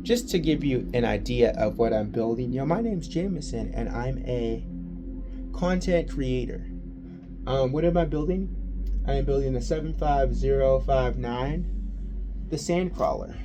just to give you an idea of what I'm building, my name's Jameson, and I'm a content creator. What am I building? I am building the 75059, the Sandcrawler.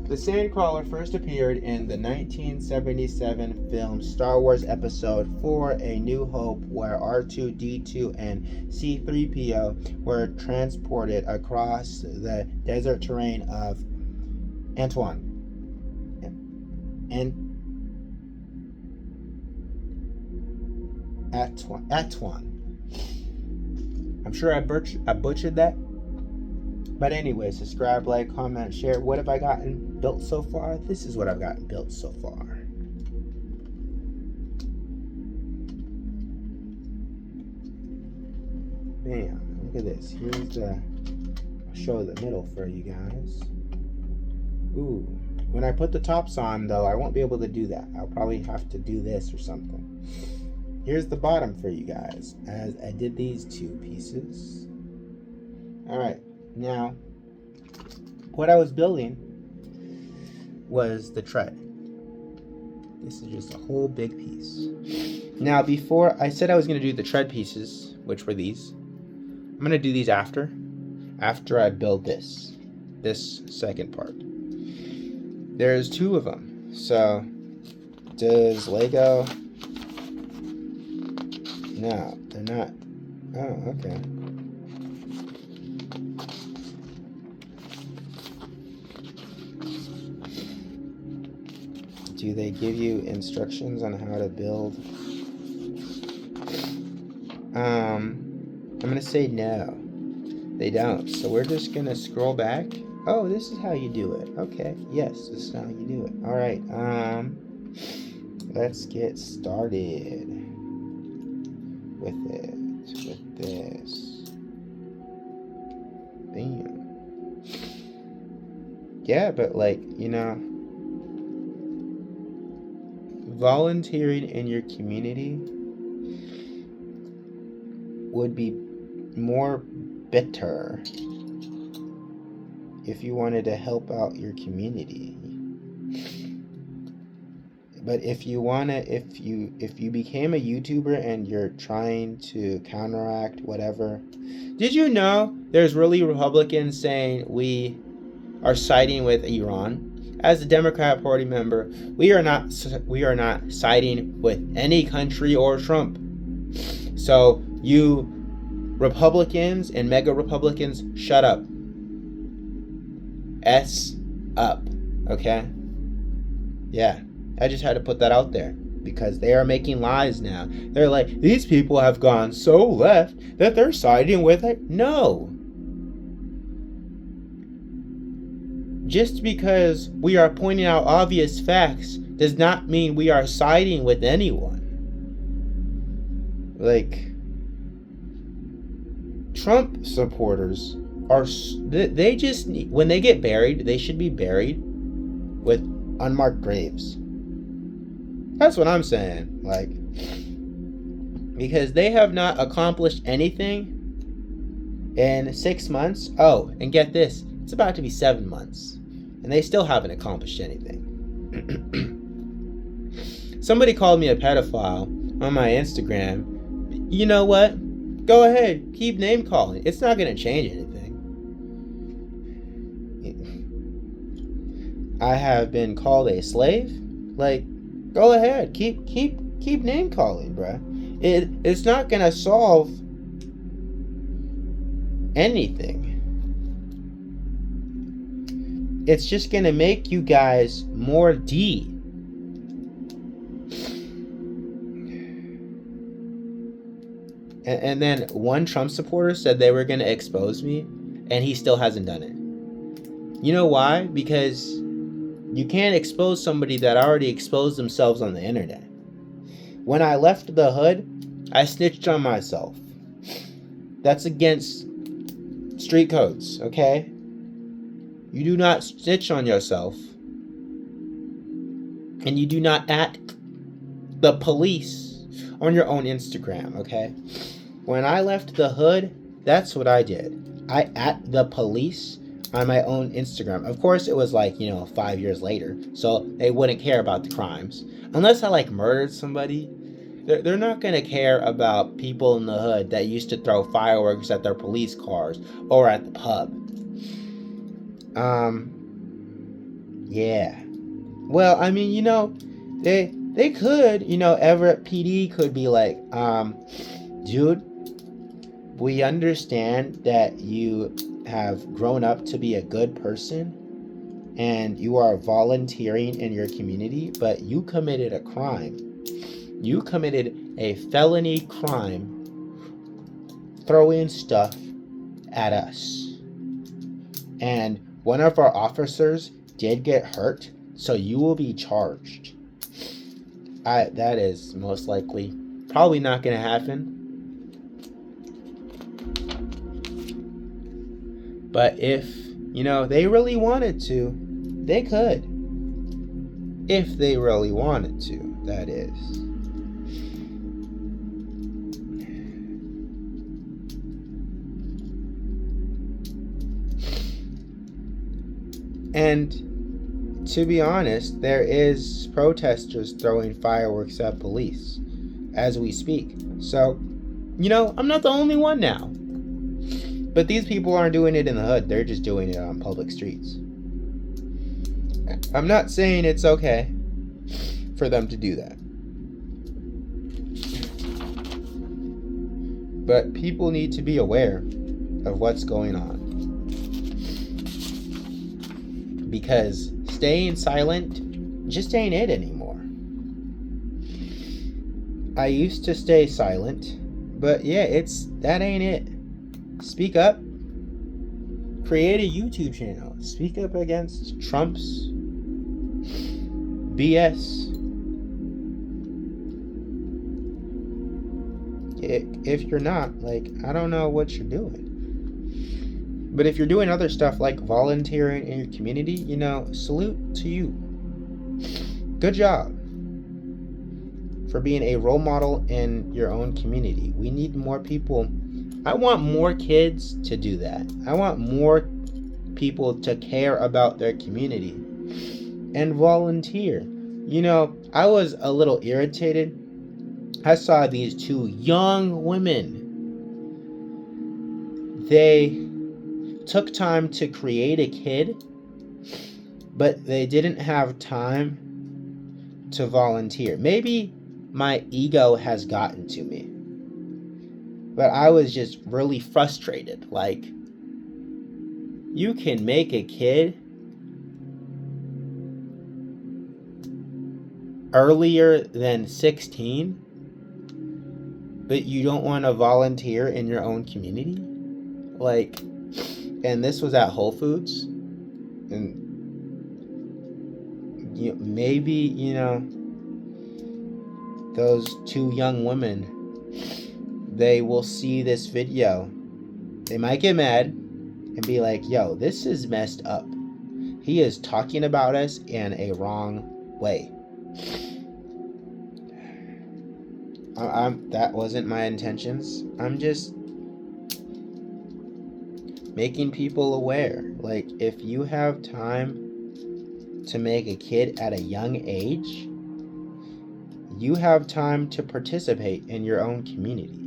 The Sandcrawler first appeared in the 1977 film Star Wars Episode 4, A New Hope, where R2-D2 and C-3PO were transported across the desert terrain of Antoine. I'm sure I butchered that. But anyway, subscribe, like, comment, share. What have I gotten built so far? This is what I've gotten built so far. Bam. Look at this. Here's I'll show the middle for you guys. Ooh. When I put the tops on, though, I won't be able to do that. I'll probably have to do this or something. Here's the bottom for you guys, as I did these two pieces. Alright. Now, what I was building was the tread. This is just a whole big piece. Now, before I said I was going to do the tread pieces, which were these, I'm going to do these after I build this second part. There's two of them. So, does Lego? No, they're not. Oh, okay. Do they give you instructions on how to build? I'm gonna say no. They don't. So we're just gonna scroll back. Oh, this is how you do it. Okay. Yes, this is how you do it. All right. Let's get started with it. With this. Bam. Yeah, but volunteering in your community would be more better if you wanted to help out your community. But if you became a YouTuber and you're trying to counteract whatever, did you know there's really Republicans saying we are siding with Iran? As a Democrat Party member, we are not siding with any country or Trump. So you Republicans and mega Republicans, shut up. S up, okay? Yeah, I just had to put that out there because they are making lies now. They're like, these people have gone so left that they're siding with it. No. Just because we are pointing out obvious facts does not mean we are siding with anyone. Trump supporters they just need, when they get buried, they should be buried with unmarked graves. That's what I'm saying. Because they have not accomplished anything in 6 months. Oh, and get this, it's about to be 7 months. And they still haven't accomplished anything. Somebody called me a pedophile on my Instagram. You know what? Go ahead. Keep name calling. It's not going to change anything. I have been called a slave. Go ahead. Keep name calling, bruh. It's not going to solve anything. It's just going to make you guys more D. And then one Trump supporter said they were going to expose me, and he still hasn't done it. You know why? Because you can't expose somebody that already exposed themselves on the internet. When I left the hood, I snitched on myself. That's against street codes, okay? You do not snitch on yourself. And you do not at the police on your own Instagram, okay? When I left the hood, that's what I did. I at the police on my own Instagram. Of course, it was like, 5 years later, so they wouldn't care about the crimes. Unless I like murdered somebody, they're not going to care about people in the hood that used to throw fireworks at their police cars or at the pub. Yeah. Well, I mean, they could, Everett PD could be like, dude, we understand that you have grown up to be a good person and you are volunteering in your community, but you committed a crime. You committed a felony crime throwing stuff at us. And one of our officers did get hurt, so you will be charged. That is most likely probably not going to happen. But if, they really wanted to, they could. If they really wanted to, that is. And to be honest, there is protesters throwing fireworks at police as we speak. So, I'm not the only one now. But these people aren't doing it in the hood. They're just doing it on public streets. I'm not saying it's okay for them to do that. But people need to be aware of what's going on. Because staying silent just ain't it anymore. I used to stay silent, but yeah, that ain't it. Speak up. Create a YouTube channel. Speak up against Trump's BS. If you're not, I don't know what you're doing. But if you're doing other stuff like volunteering in your community, salute to you. Good job for being a role model in your own community. We need more people. I want more kids to do that. I want more people to care about their community and volunteer. I was a little irritated. I saw these two young women. They took time to create a kid, but they didn't have time to volunteer. Maybe my ego has gotten to me. But I was just really frustrated. You can make a kid earlier than 16, but you don't want to volunteer in your own community? And this was at Whole Foods. And maybe, those two young women, they will see this video. They might get mad and be like, yo, this is messed up. He is talking about us in a wrong way. That wasn't my intentions. I'm just making people aware. If you have time to make a kid at a young age, you have time to participate in your own community.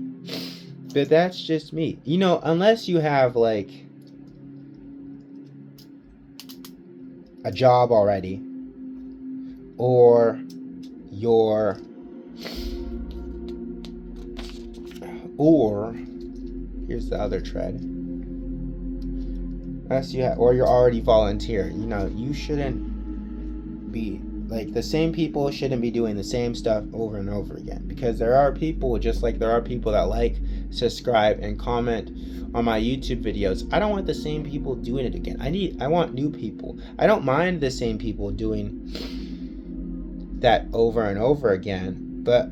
But that's just me. Unless you have a job already, or here's the other tread. Or you're already volunteering. You shouldn't be the same people shouldn't be doing the same stuff over and over again, because there are people, just like there are people that subscribe and comment on my YouTube videos. I don't want the same people doing it again. I want new people. I don't mind the same people doing that over and over again, but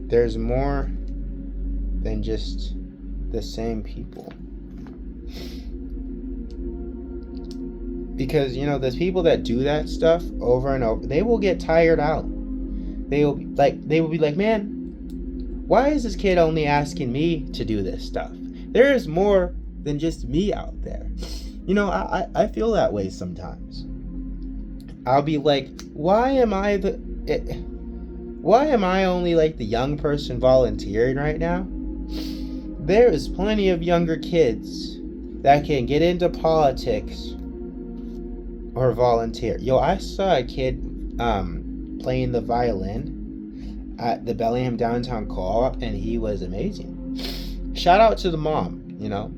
there's more than just the same people. Because, there's people that do that stuff over and over. They will get tired out. They will be like, man, Why is this kid only asking me to do this stuff? There is more than just me out there. You know, I feel that way sometimes. I'll be like, why am I only like the young person volunteering right now? There is plenty of younger kids that can get into politics or volunteer. Yo, I saw a kid playing the violin at the Bellingham Downtown Co-op, and he was amazing. Shout out to the mom, you know.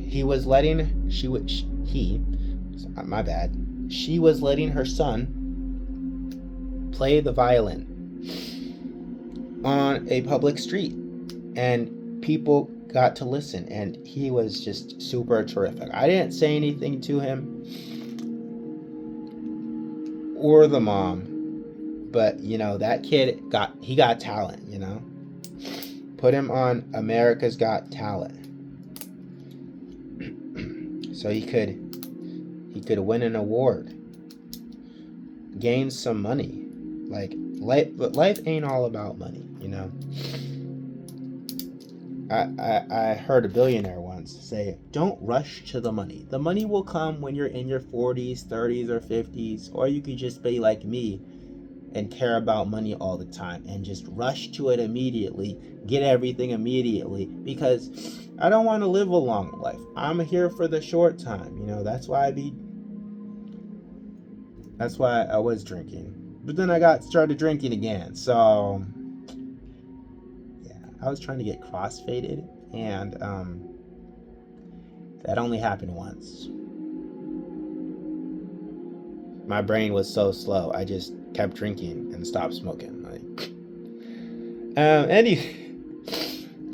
She was letting her son play the violin on a public street, and people got to listen, and he was just super terrific. I didn't say anything to him or the mom, but you know, that kid got talent, you know. Put him on America's Got Talent so he could win an award, gain some money. Like, life ain't all about money, you know. I heard a billionaire once say, don't rush to the money. The money will come when you're in your 40s, 30s, or 50s, or you could just be like me and care about money all the time and just rush to it immediately, get everything immediately, because I don't want to live a long life. I'm here for the short time, you know. That's why I was drinking, but then I started drinking again. So yeah, I was trying to get crossfaded, and that only happened once. My brain was so slow, I just kept drinking and stopped smoking. Like,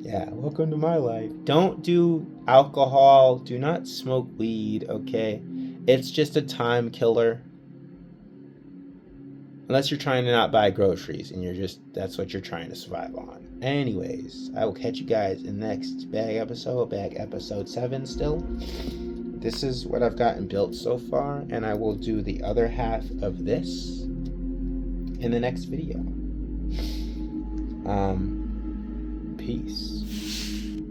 yeah, welcome to my life. Don't do alcohol. Do not smoke weed, okay? It's just a time killer. Unless you're trying to not buy groceries and that's what you're trying to survive on. Anyways, I will catch you guys in the next bag episode 7 still. This is what I've gotten built so far, and I will do the other half of this in the next video. Peace.